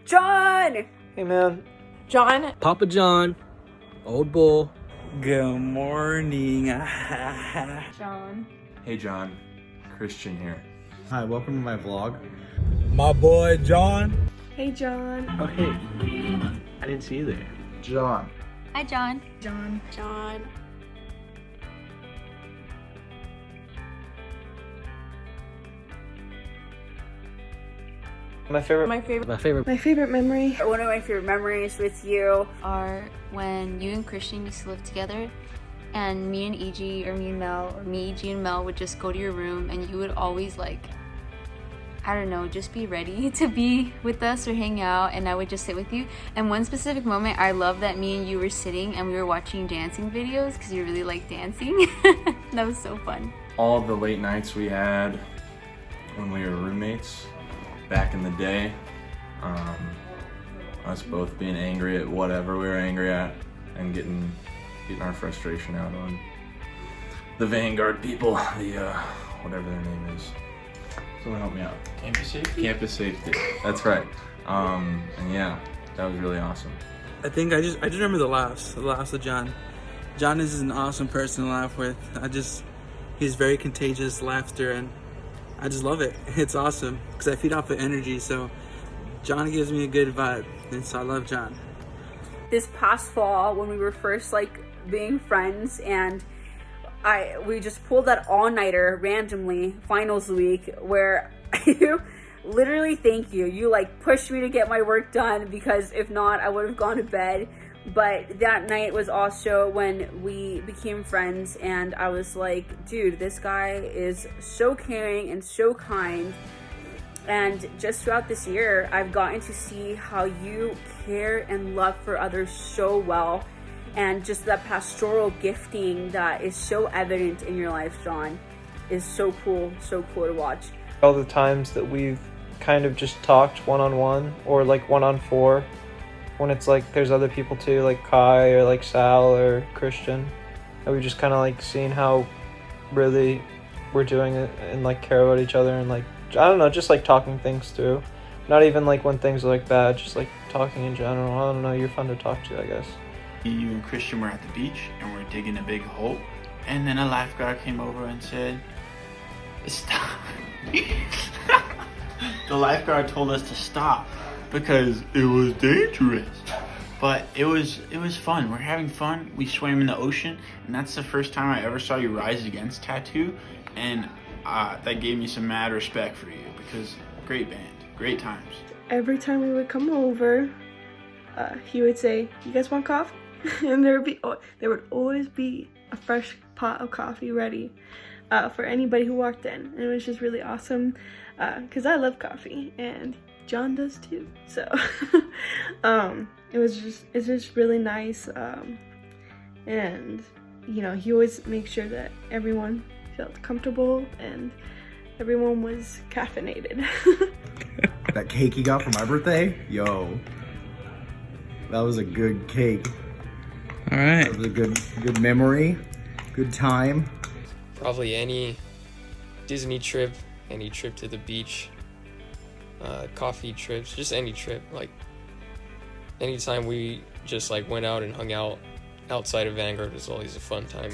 Jon! Hey, man. Jon. Papa John, old bull. Good morning. Jon. Hey Jon, Christian here. Hi, welcome to my vlog. My boy Jon. Hey, Jon. Oh, hey. I didn't see you there. Jon. Hi, Jon. Jon. My favorite memory One of my favorite memories with you Are when you and Christian used to live together, and me and EG, or me and Mel, or me, EG, and Mel would just go to your room, and you would always, like, I don't know, just be ready to be with us or hang out, and I would just sit with you. And one specific moment, I love that me and you were sitting and we were watching dancing videos because you really like dancing. That was so fun. All the late nights we had when we were roommates back in the day, us both being angry at whatever we were angry at and getting our frustration out on the Vanguard people, the whatever their name is. Someone help me out. Campus safety? Campus safety. That's right. And yeah, that was really awesome. I think I just remember the laughs of Jon. Jon is an awesome person to laugh with. He's very contagious laughter, and I just love it. It's awesome because I feed off of energy. So Jon gives me a good vibe, and so I love Jon. this past fall when we were first like being friends, and we just pulled that all-nighter randomly finals week where you literally, thank you, you like pushed me to get my work done because if not I would have gone to bed. But that night was also when we became friends, and I was like, dude, this guy is so caring and so kind. And just throughout this year, I've gotten to see how you care and love for others so well, and just that pastoral gifting that is so evident in your life, Jon, is so cool to watch. all the times that we've kind of just talked one-on-one or like one-on-four, when it's like there's other people too, like Kai or like Sal or Christian, and we've just kind of like seen how really we're doing it and like care about each other, and like, I don't know, just like talking things through. Not even like when things are like bad, just like talking in general. I don't know, you're fun to talk to, I guess. You and Christian were at the beach and we're digging a big hole, and then a lifeguard came over and said, stop. The lifeguard told us to stop because it was dangerous. But it was fun. We're having fun. We swam in the ocean, and that's the first time I ever saw you Rise Against tattoo, and that gave me some mad respect for you because great band, great times. Every time we would come over, he would say, "You guys want coffee?" And there would always be a fresh pot of coffee ready for anybody who walked in. And it was just really awesome because I love coffee and Jon does too. So it's just really nice. And you know, he always makes sure that everyone felt comfortable and everyone was caffeinated. That cake you got for my birthday? Yo. That was a good cake. All right. That was a good memory. Good time. Probably any Disney trip, any trip to the beach, coffee trips, just any trip. Like, anytime we just like went out and hung out outside of Vanguard was always a fun time.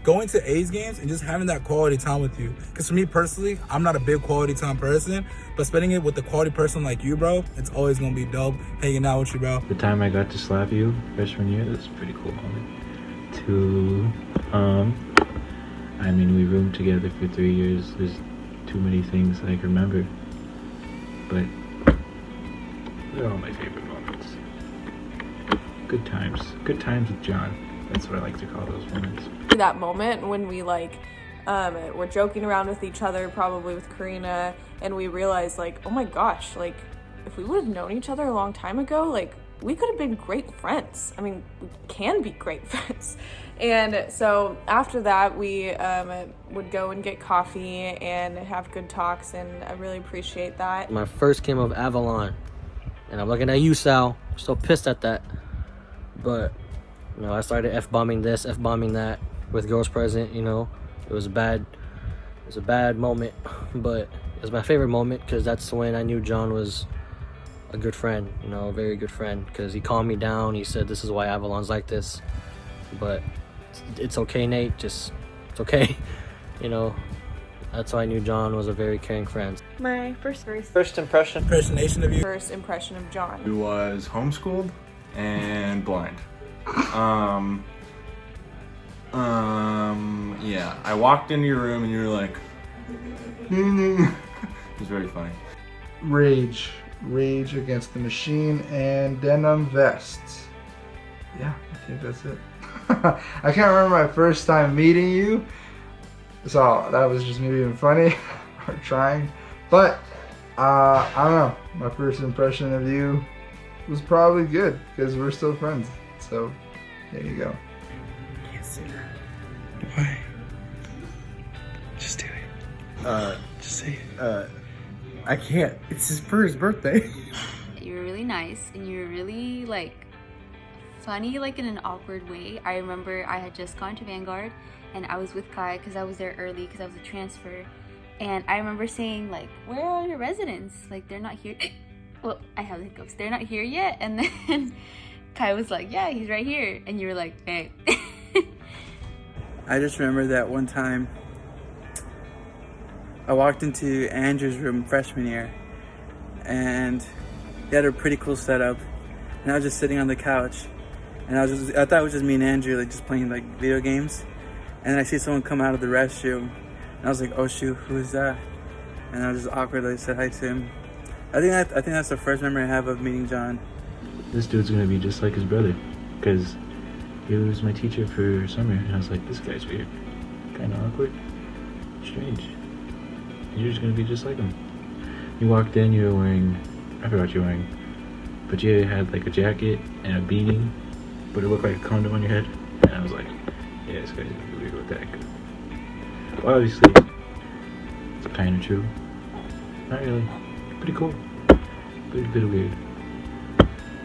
Going to A's games and just having that quality time with you. Because for me personally, I'm not a big quality time person, but spending it with a quality person like you, bro, it's always going to be dope hanging out with you, bro. The time I got to slap you freshman year, that's a pretty cool moment. I mean, we roomed together for 3 years. There's too many things I can remember, but they're all my favorite moments. Good times with Jon. That's what I like to call those moments. That moment when we like were joking around with each other, probably with Karina, and we realized like, oh my gosh, like if we would have known each other a long time ago, like we could have been great friends. I mean, we can be great friends. And so after that, we would go and get coffee and have good talks, and I really appreciate that. My first game of Avalon, and I'm looking at you, Sal. I'm still pissed at that. But, you know, I started F-bombing this, F-bombing that with girls present, you know. It was a bad moment, but it was my favorite moment because that's when I knew Jon was a good friend, you know, a very good friend, because he calmed me down. He said, this is why Avalon's like this, but it's okay, Nate, just, it's okay. You know, that's why I knew Jon was a very caring friend. My first impression of you. First impression of Jon. He was homeschooled and blind. Yeah, I walked into your room and you were like, it was very funny. Rage Against the Machine, and denim vests. Yeah, I think that's it. I can't remember my first time meeting you, so that was just me being funny or trying. But I don't know. My first impression of you was probably good because we're still friends. So there you go. Can't say that. Why? Just do it. Just say it. I can't. It's for his birthday. You were really nice, and you were really like funny, like in an awkward way. I remember I had just gone to Vanguard, and I was with Kai because I was there early because I was a transfer. And I remember saying like, "Where are your residents? Like they're not here." Well, I have the hiccups. They're not here yet. And then Kai was like, "Yeah, he's right here." And you were like, "Hey." I just remember that one time I walked into Andrew's room freshman year, and he had a pretty cool setup, and I was just sitting on the couch, and I thought it was just me and Andrew, like just playing like video games, and then I see someone come out of the restroom, and I was like, oh shoot, who is that? And I just awkwardly said hi to him. I think that's the first memory I have of meeting Jon. This dude's gonna be just like his brother, because he was my teacher for summer, and I was like, this guy's weird, kind of awkward, strange. You're just gonna be just like him. You walked in, you were wearing, I forgot what you were wearing, but you had like a jacket and a beanie, but it looked like a condom on your head, and I was like, yeah, this guy's gonna be weird with that. Well, obviously, it's kind of true. Not really. Pretty cool. But a bit weird.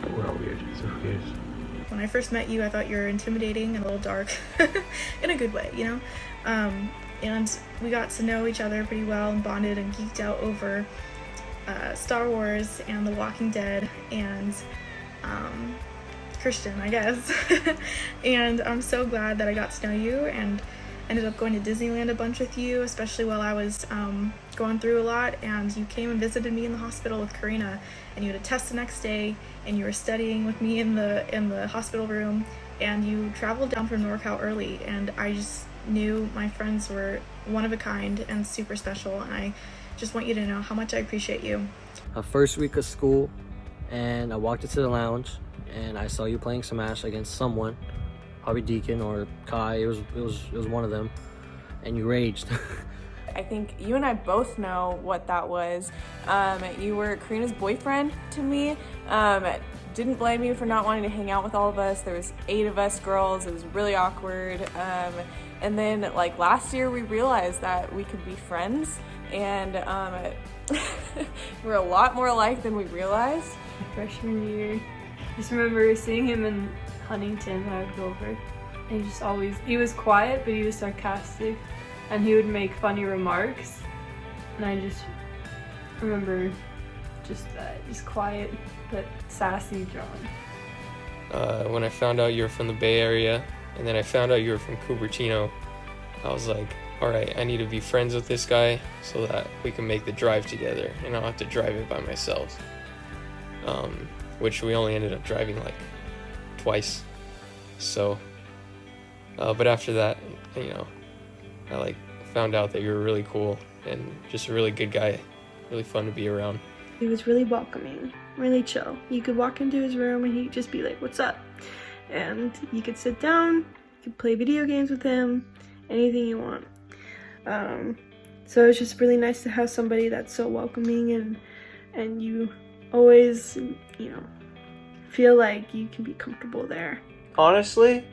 But we're all weird, so who cares? When I first met you, I thought you were intimidating and a little dark, in a good way, you know? And we got to know each other pretty well and bonded and geeked out over Star Wars and The Walking Dead and Christian, I guess. And I'm so glad that I got to know you and ended up going to Disneyland a bunch with you, especially while I was going through a lot, and you came and visited me in the hospital with Karina, and you had a test the next day, and you were studying with me in the hospital room, and you traveled down from NorCal early, and I just knew my friends were one of a kind and super special, and I just want you to know how much I appreciate you. First week of school, and I walked into the lounge, and I saw you playing Smash against someone, probably Deacon or Kai. It was one of them, and you raged. I think you and I both know what that was. You were Karina's boyfriend to me. Didn't blame you for not wanting to hang out with all of us. There was 8 of us girls. It was really awkward. And then like last year we realized that we could be friends, and we're a lot more alike than we realized. Freshman year, just remember seeing him in Huntington when I would go over. And he was quiet, but he was sarcastic, and he would make funny remarks. And I just remember just quiet but sassy Jon. When I found out you were from the Bay Area, and then I found out you were from Cupertino, I was like, all right, I need to be friends with this guy so that we can make the drive together and I don't have to drive it by myself. Which we only ended up driving like twice. So, but after that, you know, I like found out that you were really cool and just a really good guy, really fun to be around. He was really welcoming, really chill. You could walk into his room and he'd just be like, what's up? And you could sit down, you could play video games with him, anything you want. So it's just really nice to have somebody that's so welcoming and you always, you know, feel like you can be comfortable there. Honestly,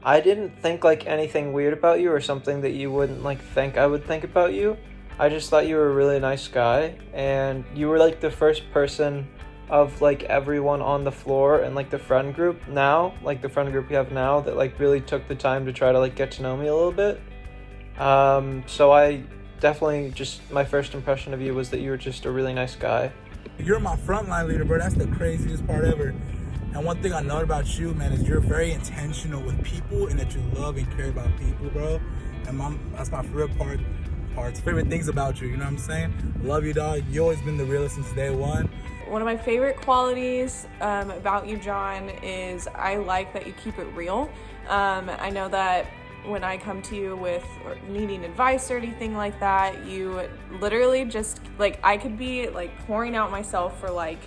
I didn't think like anything weird about you or something that you wouldn't like think I would think about you. I just thought you were a really nice guy, and you were like the first person of like everyone on the floor and like the friend group now, like the friend group we have now, that like really took the time to try to like get to know me a little bit. So I definitely just, my first impression of you was that you were just a really nice guy. You're my frontline leader, bro. That's the craziest part ever. And one thing I know about you, man, is you're very intentional with people and that you love and care about people, bro. And that's my favorite favorite things about you, you know what I'm saying? Love you, dog. You always been the realest since day one. One of my favorite qualities about you, Jon, is I like that you keep it real. I know that when I come to you with needing advice or anything like that, you literally just, like, I could be, like, pouring out myself for, like,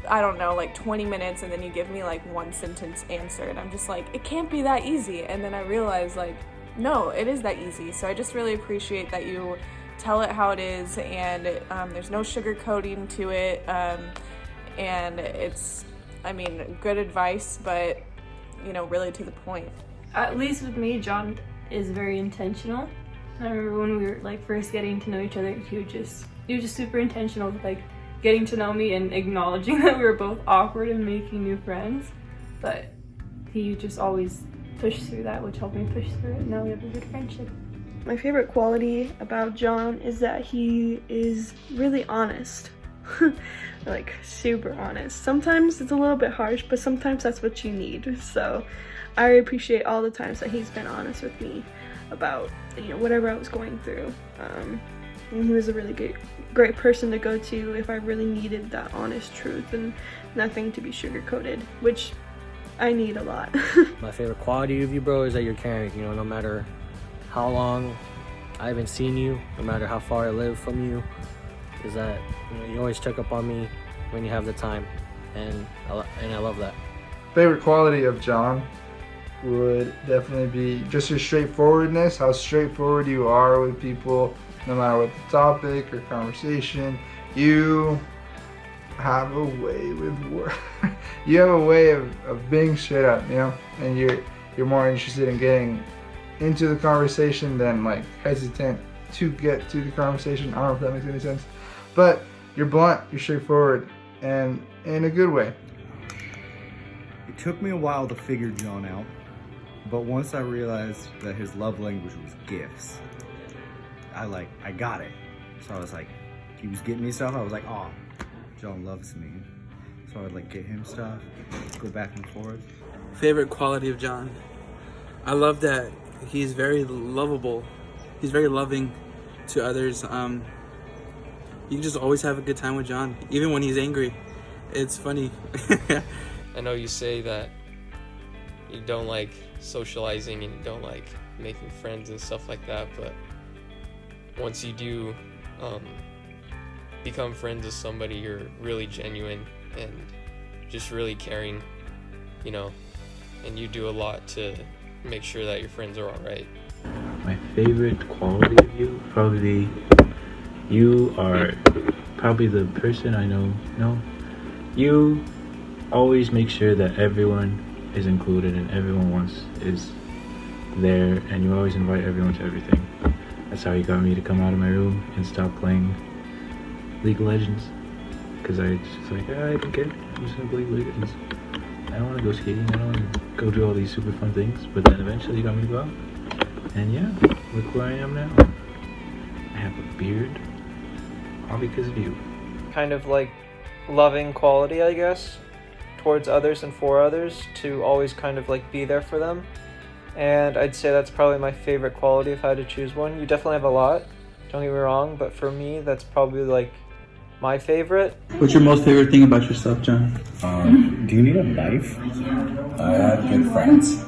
I don't know, like 20 minutes, and then you give me, like, one sentence answer, and I'm just like, it can't be that easy. And then I realize, like, no, it is that easy. So I just really appreciate that you tell it how it is, and there's no sugarcoating to it, and it's, I mean, good advice, but, you know, really to the point. At least with me, Jon is very intentional. I remember when we were like first getting to know each other, he was just super intentional with like getting to know me and acknowledging that we were both awkward and making new friends, but he just always pushed through that, which helped me push through it, and now we have a good friendship. My favorite quality about Jon is that he is really honest. Like, super honest. Sometimes it's a little bit harsh, but sometimes that's what you need. So I appreciate all the times that he's been honest with me about, you know, whatever I was going through. And he was a really great person to go to if I really needed that honest truth and nothing to be sugar-coated, which I need a lot. My favorite quality of you, bro, is that you're caring. You know, no matter how long I haven't seen you, no matter how far I live from you, is that, you know, you always check up on me when you have the time, and I love that. Favorite quality of Jon would definitely be just your straightforwardness, how straightforward you are with people, no matter what the topic or conversation. You have a way with you have a way of being straight up, you know, and you're more interested in getting into the conversation than like hesitant to get to the conversation. I don't know if that makes any sense, but you're blunt, you're straightforward, and in a good way. It took me a while to figure Jon out, but once I realized that his love language was gifts, I got it. So I was like, he was getting me stuff, I was like, oh, Jon loves me. So I'd like get him stuff, go back and forth. Favorite quality of Jon? I love that he's very lovable. He's very loving to others. You can just always have a good time with Jon, even when he's angry. It's funny. I know you say that you don't like socializing and you don't like making friends and stuff like that, but once you do become friends with somebody, you're really genuine and just really caring, you know, and you do a lot to make sure that your friends are all right. My favorite quality of you, probably, you are probably the person I know. No, you always make sure that everyone is included and everyone is there, and you always invite everyone to everything. That's how you got me to come out of my room and stop playing League of Legends, because I just like, I don't care, I'm just gonna play League of Legends. I don't want to go skating, I don't want to go do all these super fun things, but then eventually you got me to go out, and yeah, look where I am now. I have a beard, all because of you. Kind of like loving quality, I guess, towards others and for others, to always kind of like be there for them. And I'd say that's probably my favorite quality if I had to choose one. You definitely have a lot, don't get me wrong, but for me, that's probably like my favorite. What's your most favorite thing about yourself, Jon? Do you need a knife? I have good friends.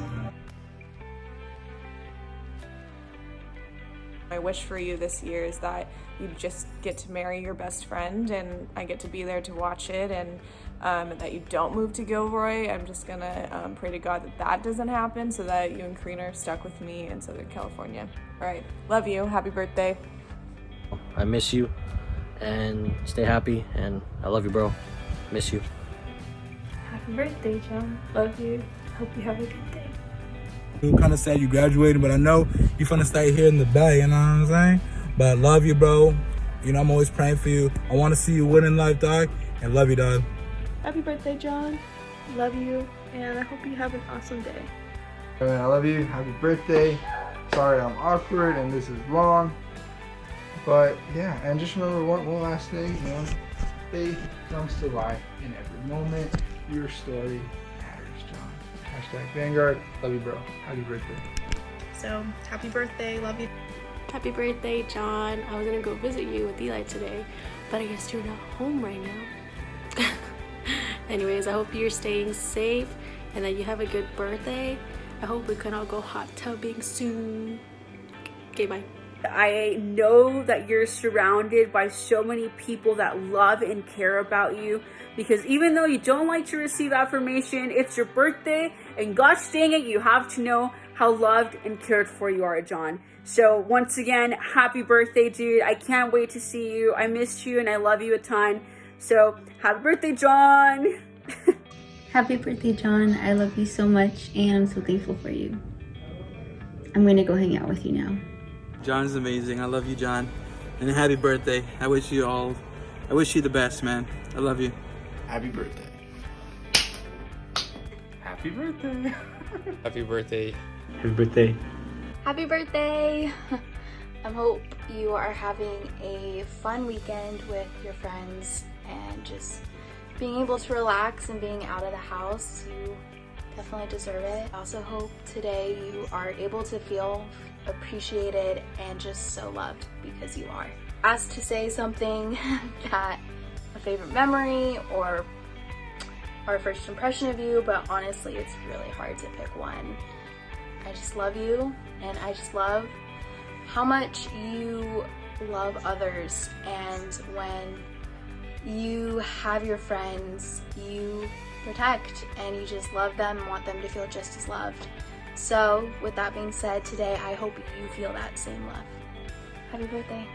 My wish for you this year is that you just get to marry your best friend, and I get to be there to watch it, and that you don't move to Gilroy. I'm just gonna pray to God that that doesn't happen, so that you and Karina are stuck with me in Southern California. All right, love you, happy birthday. I miss you, and stay happy, and I love you, bro. Miss you. Happy birthday, Jon. Love you. Hope you have a good day. I'm kind of sad you graduated, but I know you're gonna stay here in the Bay, you know what I'm saying? But I love you, bro. You know, I'm always praying for you. I want to see you win in life, dog, and love you, dog. Happy birthday, Jon. Love you, and I hope you have an awesome day. I love you. Happy birthday. Sorry I'm awkward and this is long. But yeah, and just remember one last thing, you know, faith comes to life in every moment. Your story matters, Jon. Hashtag Vanguard. Love you, bro. Happy birthday. So, happy birthday. Love you. Happy birthday, Jon. I was gonna go visit you with Eli today, but I guess you're not home right now. Anyways, I hope you're staying safe and that you have a good birthday. I hope we can all go hot tubbing soon. Okay, bye. I know that you're surrounded by so many people that love and care about you, because even though you don't like to receive affirmation, it's your birthday, and gosh dang it, you have to know how loved and cared for you are, Jon. So once again, happy birthday, dude. I can't wait to see you. I missed you and I love you a ton. So happy birthday, Jon. Happy birthday, Jon. I love you so much and I'm so thankful for you. I'm gonna go hang out with you now. Jon's amazing. I love you, Jon. And happy birthday. I wish you the best, man. I love you. Happy birthday. Happy birthday. Happy birthday. Happy birthday. Happy birthday! I hope you are having a fun weekend with your friends and just being able to relax and being out of the house. You definitely deserve it. I also hope today you are able to feel appreciated and just so loved, because you are. Asked to say something that a favorite memory or our first impression of you, but honestly it's really hard to pick one. I just love you, and I just love how much you love others, and when you have your friends, you protect and you just love them and want them to feel just as loved. So with that being said, today I hope you feel that same love. Happy birthday.